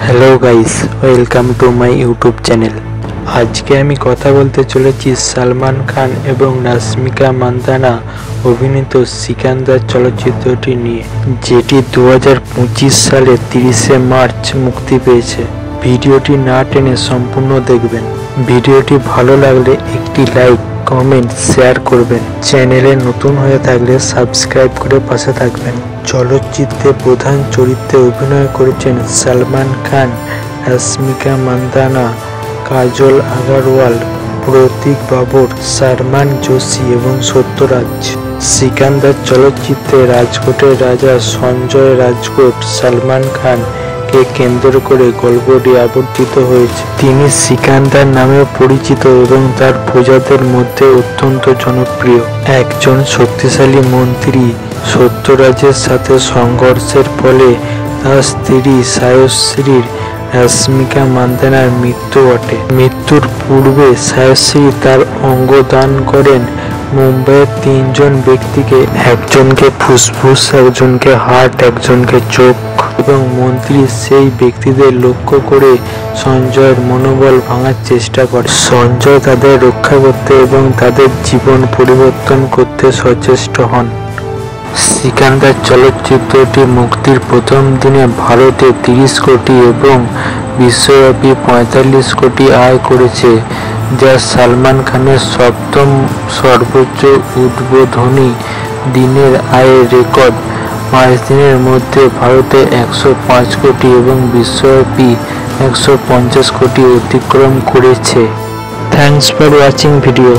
Hello guys, welcome to my YouTube channel. আজকে আমি কথা বলতে চলেছি সালমান খান এবং রাশমিকা মান্দানা অভিনীত সিকান্দার চলচ্চিত্রটি নিয়ে, যেটি 2025 সালে 30শে মার্চ মুক্তি পেয়েছে। ভিডিওটি না টেনে সম্পূর্ণ দেখবেন। ভিডিওটি ভালো লাগলে একটি লাইক, কমেন্ট, শেয়ার করবেন। চ্যানেলে নতুন হয়ে থাকলে সাবস্ক্রাইব করে পাশে থাকবেন। চলচ্চিত্রে প্রধান চরিত্রে অভিনয় করেছেন সালমান খান, রাশমিকা মান্দানা, কাজল আগারওয়াল, প্রতীক বাবর, সারমান যোশী এবং সত্যরাজ। সিকান্দার চলচ্চিত্রে রাজকোটের রাজা সঞ্জয় রাজকোট সালমান খান কে কেন্দ্র করে গল্পটি আবর্তিত হয়েছে। তিনি সিকান্দার নামেও পরিচিত এবং তার প্রজাদের মধ্যে অত্যন্ত জনপ্রিয়। একজন শক্তিশালী মন্ত্রী সত্যরাজের সাথে সংঘর্ষের ফলে তার স্ত্রী সায়শ্রীর রাশমিকা মান্দানার মৃত্যু ঘটে। মৃত্যুর পূর্বে সায়শ্রী তার অঙ্গ দান করেন মুম্বাইয়ের 3জন ব্যক্তিকে। একজনকে ফুসফুস, একজনকে হার্ট, একজনকে চোখ। এবং মন্ত্রী সেই ব্যক্তিদের লক্ষ্য করে সঞ্জয়ের মনোবল ভাঙার চেষ্টা করে। সঞ্জয় তাদের রক্ষা করতে এবং তাদের জীবন পরিবর্তন করতে সচেষ্ট হন। সিকান্দার চলচ্চিত্রটি মুক্তির প্রথম দিনে ভারতে 30 কোটি এবং বিশ্বব্যাপী 45 কোটি আয় করেছে, যা সালমান খানের সপ্তম সর্বোচ্চ উদ্বোধনী দিনের আয়ের রেকর্ড। 5 দিনের মধ্যে ভারতে 105 কোটি এবং বিশ্বব্যাপী 150 কোটি অতিক্রম করেছে। Thanks for watching video.